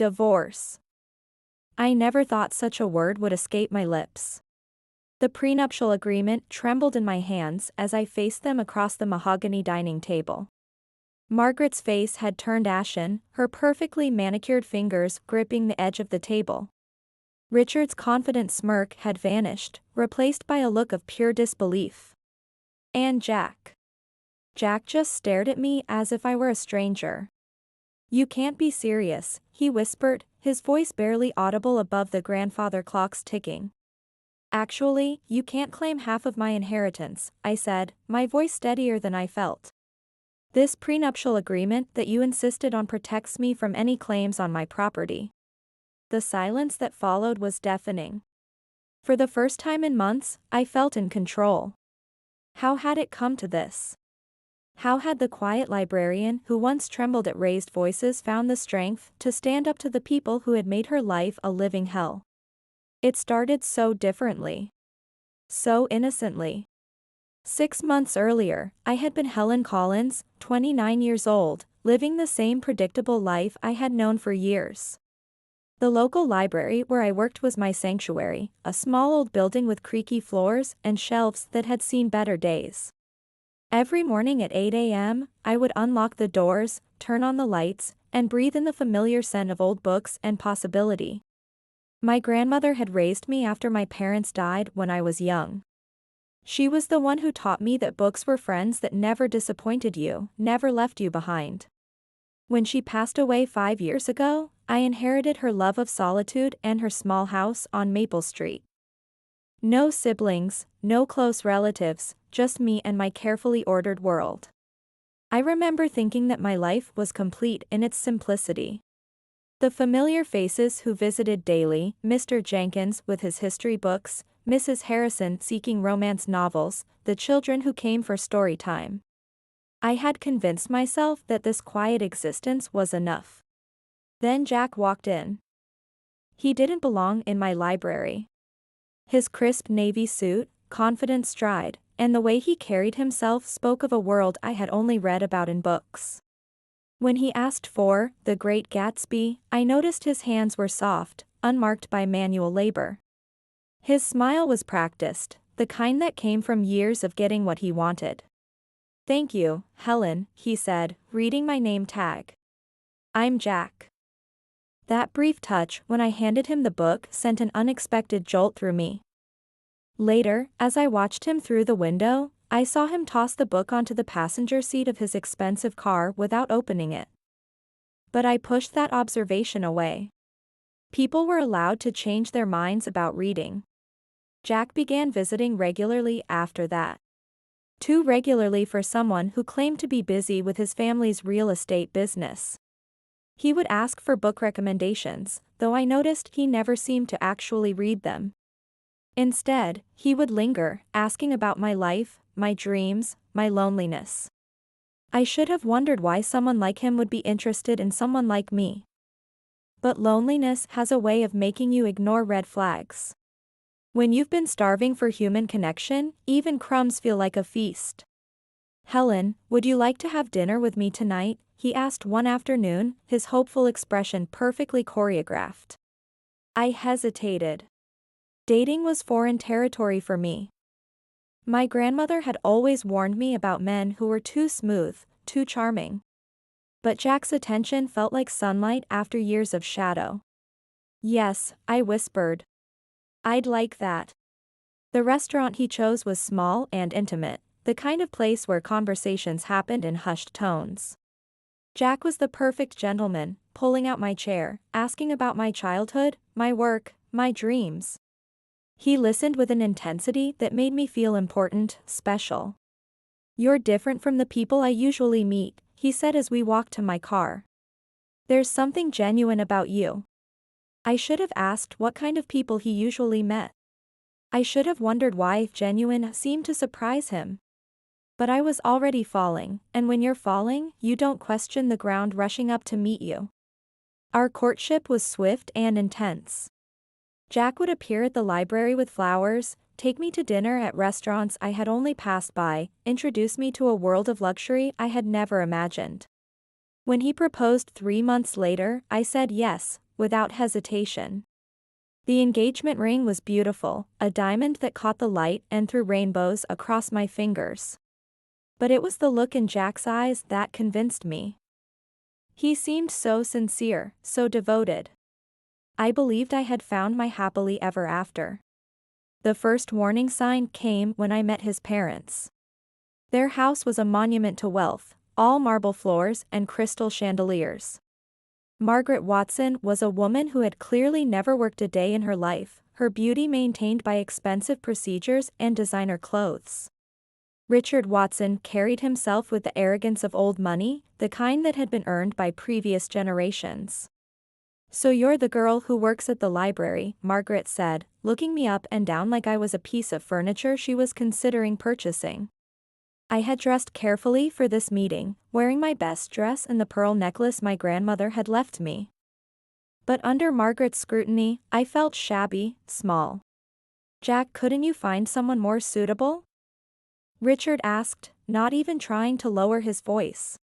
Divorce. I never thought such a word would escape my lips. The prenuptial agreement trembled in my hands as I faced them across the mahogany dining table. Margaret's face had turned ashen, her perfectly manicured fingers gripping the edge of the table. Richard's confident smirk had vanished, replaced by a look of pure disbelief. And Jack. Jack just stared at me as if I were a stranger. "You can't be serious," he whispered, his voice barely audible above the grandfather clock's ticking. "Actually, you can't claim half of my inheritance," I said, my voice steadier than I felt. "This prenuptial agreement that you insisted on protects me from any claims on my property." The silence that followed was deafening. For the first time in months, I felt in control. How had it come to this? How had the quiet librarian who once trembled at raised voices found the strength to stand up to the people who had made her life a living hell? It started so differently. So innocently. 6 months earlier, I had been Helen Collins, 29 years old, living the same predictable life I had known for years. The local library where I worked was my sanctuary, a small old building with creaky floors and shelves that had seen better days. Every morning at 8 a.m., I would unlock the doors, turn on the lights, and breathe in the familiar scent of old books and possibility. My grandmother had raised me after my parents died when I was young. She was the one who taught me that books were friends that never disappointed you, never left you behind. When she passed away 5 years ago, I inherited her love of solitude and her small house on Maple Street. No siblings, no close relatives, just me and my carefully ordered world. I remember thinking that my life was complete in its simplicity. The familiar faces who visited daily, Mr. Jenkins with his history books, Mrs. Harrison seeking romance novels, the children who came for story time. I had convinced myself that this quiet existence was enough. Then Jack walked in. He didn't belong in my library. His crisp navy suit, confident stride, and the way he carried himself spoke of a world I had only read about in books. When he asked for The Great Gatsby, I noticed his hands were soft, unmarked by manual labor. His smile was practiced, the kind that came from years of getting what he wanted. "Thank you, Helen," he said, reading my name tag. "I'm Jack." That brief touch when I handed him the book sent an unexpected jolt through me. Later, as I watched him through the window, I saw him toss the book onto the passenger seat of his expensive car without opening it. But I pushed that observation away. People were allowed to change their minds about reading. Jack began visiting regularly after that. Too regularly for someone who claimed to be busy with his family's real estate business. He would ask for book recommendations, though I noticed he never seemed to actually read them. Instead, he would linger, asking about my life, my dreams, my loneliness. I should have wondered why someone like him would be interested in someone like me. But loneliness has a way of making you ignore red flags. When you've been starving for human connection, even crumbs feel like a feast. "Helen, would you like to have dinner with me tonight?" he asked one afternoon, his hopeful expression perfectly choreographed. I hesitated. Dating was foreign territory for me. My grandmother had always warned me about men who were too smooth, too charming. But Jack's attention felt like sunlight after years of shadow. "Yes," I whispered. "I'd like that." The restaurant he chose was small and intimate, the kind of place where conversations happened in hushed tones. Jack was the perfect gentleman, pulling out my chair, asking about my childhood, my work, my dreams. He listened with an intensity that made me feel important, special. "You're different from the people I usually meet," he said as we walked to my car. "There's something genuine about you." I should have asked what kind of people he usually met. I should have wondered why genuine seemed to surprise him. But I was already falling, and when you're falling, you don't question the ground rushing up to meet you. Our courtship was swift and intense. Jack would appear at the library with flowers, take me to dinner at restaurants I had only passed by, introduce me to a world of luxury I had never imagined. When he proposed 3 months later, I said yes, without hesitation. The engagement ring was beautiful, a diamond that caught the light and threw rainbows across my fingers. But it was the look in Jack's eyes that convinced me. He seemed so sincere, so devoted. I believed I had found my happily ever after. The first warning sign came when I met his parents. Their house was a monument to wealth, all marble floors and crystal chandeliers. Margaret Watson was a woman who had clearly never worked a day in her life, her beauty maintained by expensive procedures and designer clothes. Richard Watson carried himself with the arrogance of old money, the kind that had been earned by previous generations. "So you're the girl who works at the library," Margaret said, looking me up and down like I was a piece of furniture she was considering purchasing. I had dressed carefully for this meeting, wearing my best dress and the pearl necklace my grandmother had left me. But under Margaret's scrutiny, I felt shabby, small. "Jack, couldn't you find someone more suitable?" Richard asked, not even trying to lower his voice.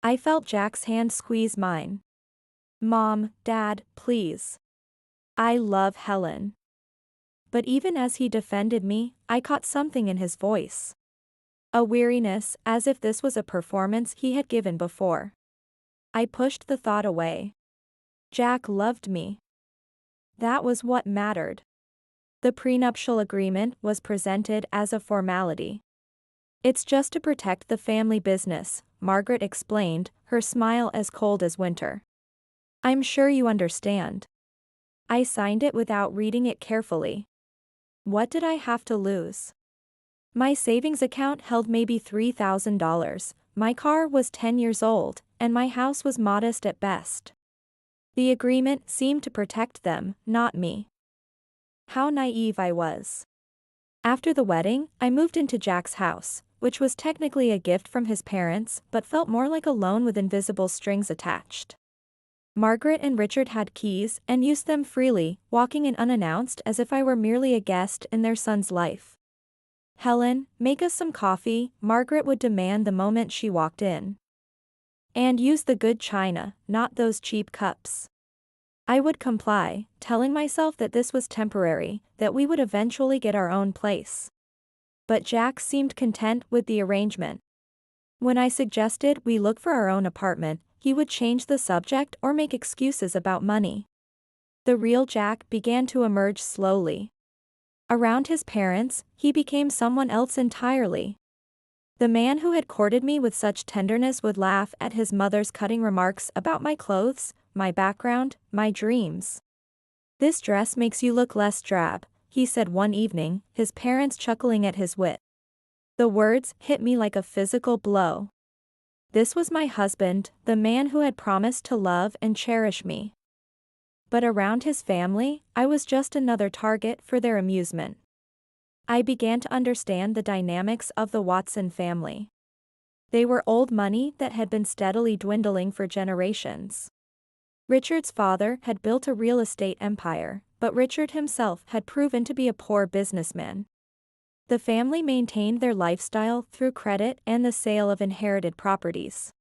I felt Jack's hand squeeze mine. "Mom, Dad, please. I love Helen." But even as he defended me, I caught something in his voice. A weariness, as if this was a performance he had given before. I pushed the thought away. Jack loved me. That was what mattered. The prenuptial agreement was presented as a formality. "It's just to protect the family business," Margaret explained, her smile as cold as winter. "I'm sure you understand." I signed it without reading it carefully. What did I have to lose? My savings account held maybe $3,000, my car was 10 years old, and my house was modest at best. The agreement seemed to protect them, not me. How naive I was. After the wedding, I moved into Jack's house, which was technically a gift from his parents but felt more like a loan with invisible strings attached. Margaret and Richard had keys and used them freely, walking in unannounced as if I were merely a guest in their son's life. "Helen, make us some coffee," Margaret would demand the moment she walked in. "And use the good china, not those cheap cups." I would comply, telling myself that this was temporary, that we would eventually get our own place. But Jack seemed content with the arrangement. When I suggested we look for our own apartment, he would change the subject or make excuses about money. The real Jack began to emerge slowly. Around his parents, he became someone else entirely. The man who had courted me with such tenderness would laugh at his mother's cutting remarks about my clothes, my background, my dreams. "This dress makes you look less drab," he said one evening, his parents chuckling at his wit. The words hit me like a physical blow. This was my husband, the man who had promised to love and cherish me. But around his family, I was just another target for their amusement. I began to understand the dynamics of the Watson family. They were old money that had been steadily dwindling for generations. Richard's father had built a real estate empire, but Richard himself had proven to be a poor businessman. The family maintained their lifestyle through credit and the sale of inherited properties.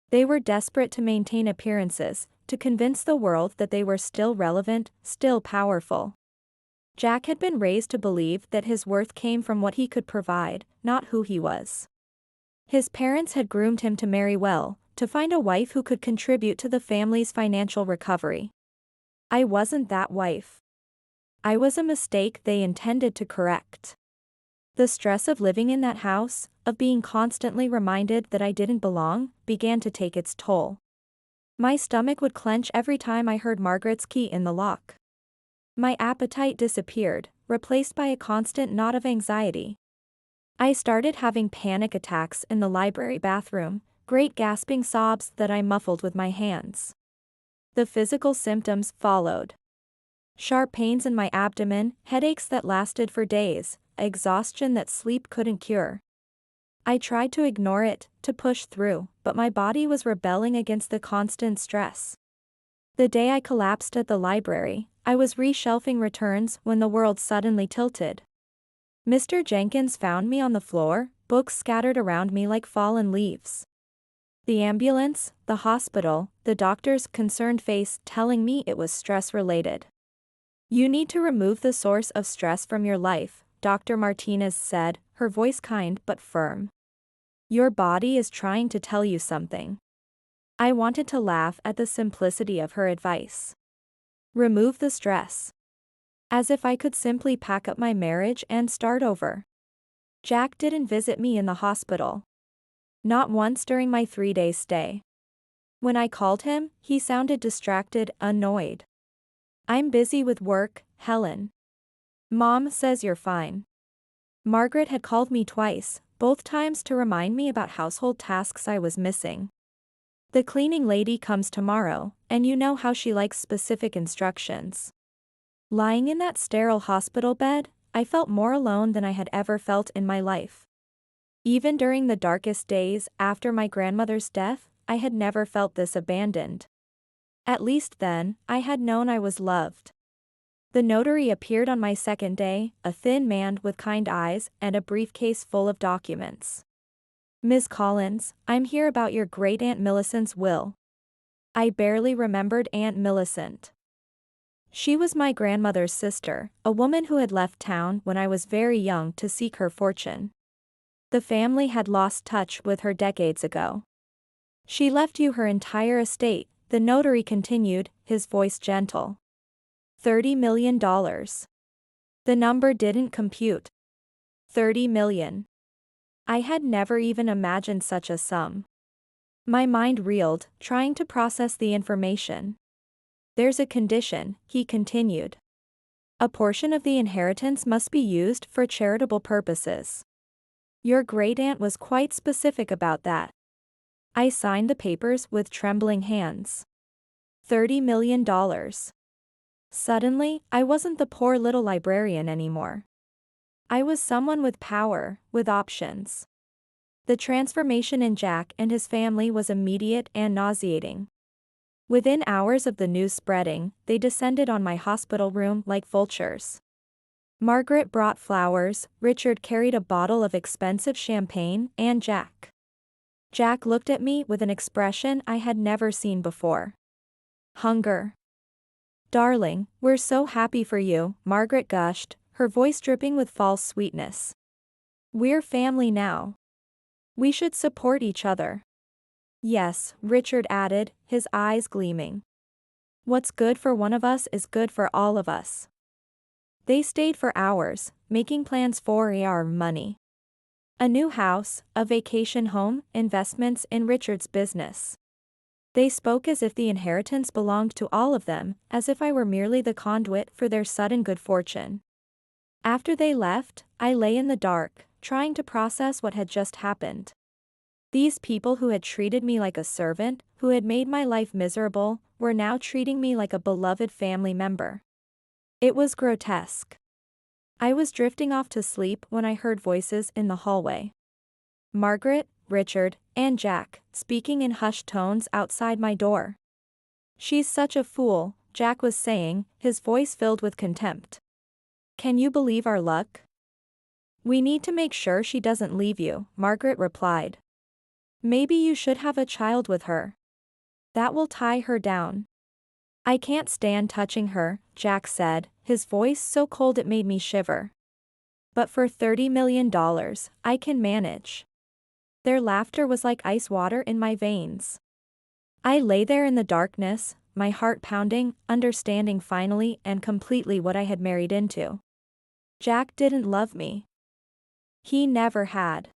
They were desperate to maintain appearances, to convince the world that they were still relevant, still powerful. Jack had been raised to believe that his worth came from what he could provide, not who he was. His parents had groomed him to marry well, to find a wife who could contribute to the family's financial recovery. I wasn't that wife. I was a mistake they intended to correct. The stress of living in that house, of being constantly reminded that I didn't belong, began to take its toll. My stomach would clench every time I heard Margaret's key in the lock. My appetite disappeared, replaced by a constant knot of anxiety. I started having panic attacks in the library bathroom, great gasping sobs that I muffled with my hands. The physical symptoms followed. Sharp pains in my abdomen, headaches that lasted for days, exhaustion that sleep couldn't cure. I tried to ignore it, to push through, but my body was rebelling against the constant stress. The day I collapsed at the library, I was reshelving returns when the world suddenly tilted. Mr. Jenkins found me on the floor, books scattered around me like fallen leaves. The ambulance, the hospital, the doctor's concerned face telling me it was stress-related. You need to remove the source of stress from your life, Dr. Martinez said, her voice kind but firm. Your body is trying to tell you something. I wanted to laugh at the simplicity of her advice. Remove the stress. As if I could simply pack up my marriage and start over. Jack didn't visit me in the hospital. Not once during my 3-day stay. When I called him, he sounded distracted, annoyed. I'm busy with work, Helen. Mom says you're fine. Margaret had called me twice, both times to remind me about household tasks I was missing. The cleaning lady comes tomorrow, and you know how she likes specific instructions. Lying in that sterile hospital bed, I felt more alone than I had ever felt in my life. Even during the darkest days after my grandmother's death, I had never felt this abandoned. At least then, I had known I was loved. The notary appeared on my second day, a thin man with kind eyes and a briefcase full of documents. Ms. Collins, I'm here about your great-aunt Millicent's will. I barely remembered Aunt Millicent. She was my grandmother's sister, a woman who had left town when I was very young to seek her fortune. The family had lost touch with her decades ago. She left you her entire estate, the notary continued, his voice gentle. $30 million. The number didn't compute. 30 million. I had never even imagined such a sum. My mind reeled, trying to process the information. There's a condition, he continued. A portion of the inheritance must be used for charitable purposes. Your great-aunt was quite specific about that. I signed the papers with trembling hands. $30 million. Suddenly, I wasn't the poor little librarian anymore. I was someone with power, with options. The transformation in Jack and his family was immediate and nauseating. Within hours of the news spreading, they descended on my hospital room like vultures. Margaret brought flowers, Richard carried a bottle of expensive champagne, and Jack looked at me with an expression I had never seen before. Hunger. Darling, we're so happy for you, Margaret gushed, her voice dripping with false sweetness. We're family now. We should support each other. Yes, Richard added, his eyes gleaming. What's good for one of us is good for all of us. They stayed for hours, making plans for our money. A new house, a vacation home, investments in Richard's business. They spoke as if the inheritance belonged to all of them, as if I were merely the conduit for their sudden good fortune. After they left, I lay in the dark, trying to process what had just happened. These people who had treated me like a servant, who had made my life miserable, were now treating me like a beloved family member. It was grotesque. I was drifting off to sleep when I heard voices in the hallway. Margaret, Richard, and Jack, speaking in hushed tones outside my door. She's such a fool, Jack was saying, his voice filled with contempt. Can you believe our luck? We need to make sure she doesn't leave you, Margaret replied. Maybe you should have a child with her. That will tie her down. I can't stand touching her, Jack said, his voice so cold it made me shiver. But for $30 million, I can manage. Their laughter was like ice water in my veins. I lay there in the darkness, my heart pounding, understanding finally and completely what I had married into. Jack didn't love me. He never had.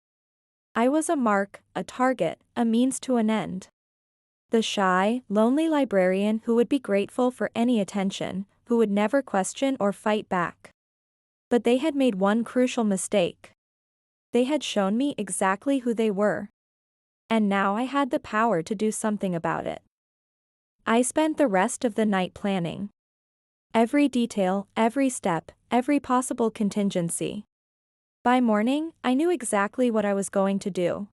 I was a mark, a target, a means to an end. The shy, lonely librarian who would be grateful for any attention, who would never question or fight back. But they had made one crucial mistake. They had shown me exactly who they were. And now I had the power to do something about it. I spent the rest of the night planning. Every detail, every step, every possible contingency. By morning, I knew exactly what I was going to do.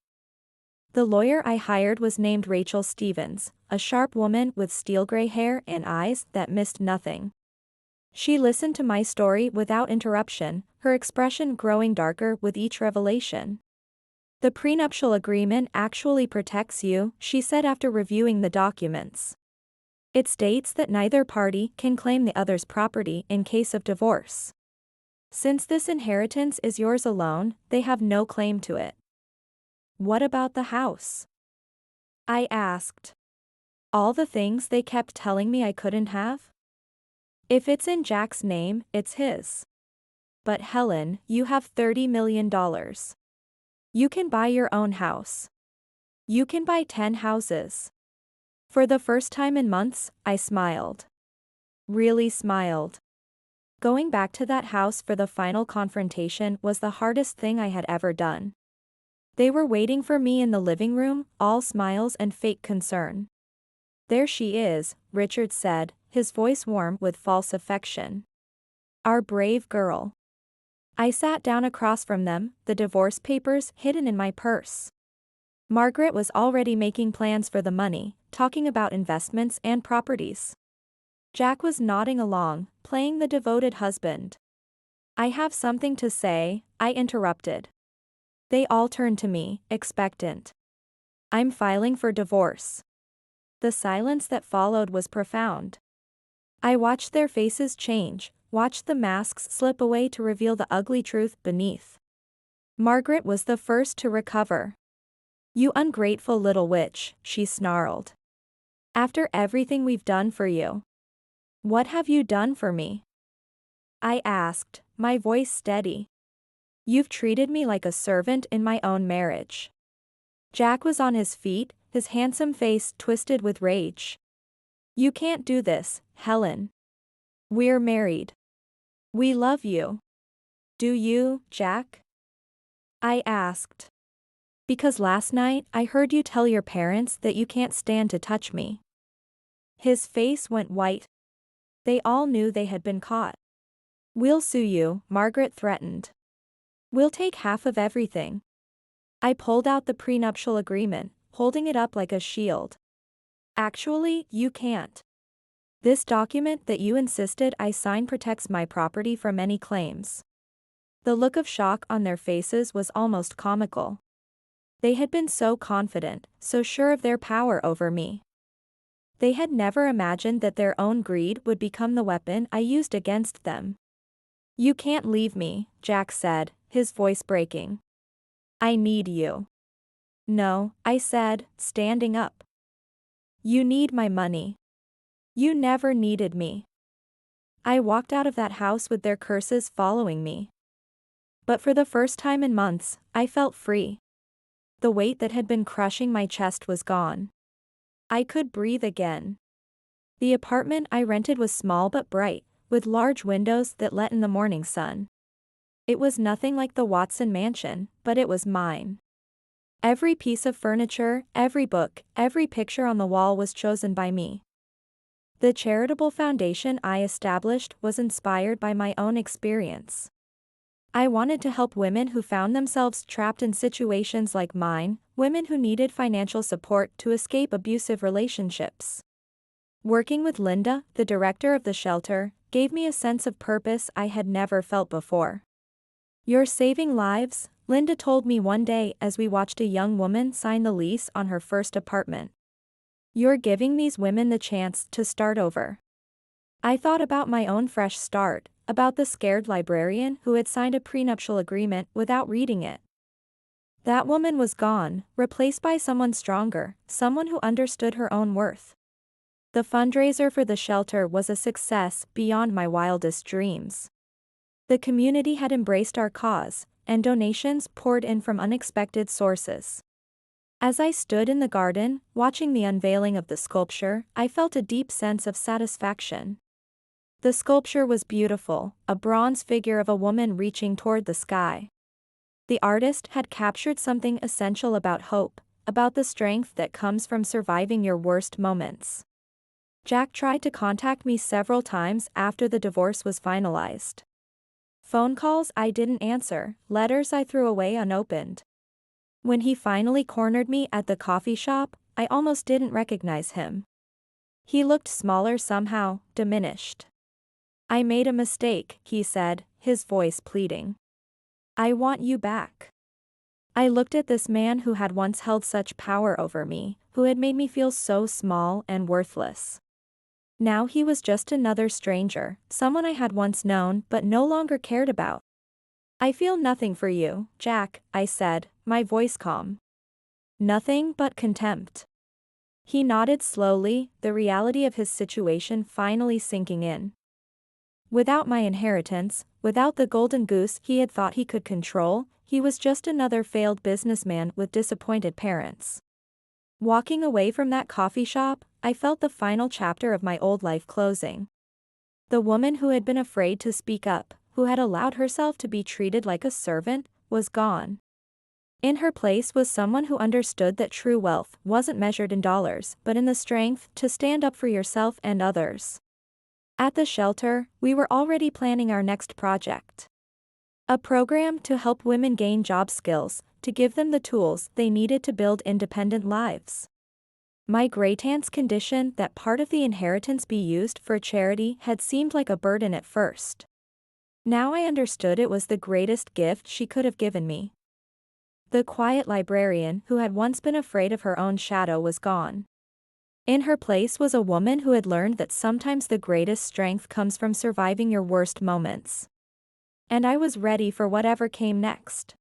The lawyer I hired was named Rachel Stevens, a sharp woman with steel gray hair and eyes that missed nothing. She listened to my story without interruption, her expression growing darker with each revelation. The prenuptial agreement actually protects you, she said after reviewing the documents. It states that neither party can claim the other's property in case of divorce. Since this inheritance is yours alone, they have no claim to it. What about the house? I asked. All the things they kept telling me I couldn't have? If it's in Jack's name, it's his. But Helen, you have $30 million. You can buy your own house. You can buy 10 houses. For the first time in months, I smiled. Really smiled. Going back to that house for the final confrontation was the hardest thing I had ever done. They were waiting for me in the living room, all smiles and fake concern. There she is, Richard said, his voice warm with false affection. Our brave girl. I sat down across from them, the divorce papers hidden in my purse. Margaret was already making plans for the money, talking about investments and properties. Jack was nodding along, playing the devoted husband. I have something to say, I interrupted. They all turned to me, expectant. I'm filing for divorce. The silence that followed was profound. I watched their faces change, watched the masks slip away to reveal the ugly truth beneath. Margaret was the first to recover. You ungrateful little witch, she snarled. After everything we've done for you. What have you done for me? I asked, my voice steady. You've treated me like a servant in my own marriage. Jack was on his feet, his handsome face twisted with rage. You can't do this, Helen. We're married. We love you. Do you, Jack? I asked. Because last night I heard you tell your parents that you can't stand to touch me. His face went white. They all knew they had been caught. We'll sue you, Margaret threatened. We'll take half of everything. I pulled out the prenuptial agreement, holding it up like a shield. Actually, you can't. This document that you insisted I sign protects my property from any claims. The look of shock on their faces was almost comical. They had been so confident, so sure of their power over me. They had never imagined that their own greed would become the weapon I used against them. You can't leave me, Jack said, his voice breaking. I need you. No, I said, standing up. You need my money. You never needed me. I walked out of that house with their curses following me. But for the first time in months, I felt free. The weight that had been crushing my chest was gone. I could breathe again. The apartment I rented was small but bright, with large windows that let in the morning sun. It was nothing like the Watson mansion, but it was mine. Every piece of furniture, every book, every picture on the wall was chosen by me. The charitable foundation I established was inspired by my own experience. I wanted to help women who found themselves trapped in situations like mine, women who needed financial support to escape abusive relationships. Working with Linda, the director of the shelter, gave me a sense of purpose I had never felt before. You're saving lives, Linda told me one day as we watched a young woman sign the lease on her first apartment. You're giving these women the chance to start over. I thought about my own fresh start, about the scared librarian who had signed a prenuptial agreement without reading it. That woman was gone, replaced by someone stronger, someone who understood her own worth. The fundraiser for the shelter was a success beyond my wildest dreams. The community had embraced our cause, and donations poured in from unexpected sources. As I stood in the garden, watching the unveiling of the sculpture, I felt a deep sense of satisfaction. The sculpture was beautiful, a bronze figure of a woman reaching toward the sky. The artist had captured something essential about hope, about the strength that comes from surviving your worst moments. Jack tried to contact me several times after the divorce was finalized. Phone calls I didn't answer, letters I threw away unopened. When he finally cornered me at the coffee shop, I almost didn't recognize him. He looked smaller somehow, diminished. I made a mistake, he said, his voice pleading. I want you back. I looked at this man who had once held such power over me, who had made me feel so small and worthless. Now he was just another stranger, someone I had once known but no longer cared about. I feel nothing for you, Jack, I said, my voice calm. Nothing but contempt. He nodded slowly, the reality of his situation finally sinking in. Without my inheritance, without the golden goose he had thought he could control, he was just another failed businessman with disappointed parents. Walking away from that coffee shop, I felt the final chapter of my old life closing. The woman who had been afraid to speak up, who had allowed herself to be treated like a servant, was gone. In her place was someone who understood that true wealth wasn't measured in dollars but in the strength to stand up for yourself and others. At the shelter, we were already planning our next project. A program to help women gain job skills, to give them the tools they needed to build independent lives. My great-aunt's condition that part of the inheritance be used for charity had seemed like a burden at first. Now I understood it was the greatest gift she could have given me. The quiet librarian who had once been afraid of her own shadow was gone. In her place was a woman who had learned that sometimes the greatest strength comes from surviving your worst moments. And I was ready for whatever came next.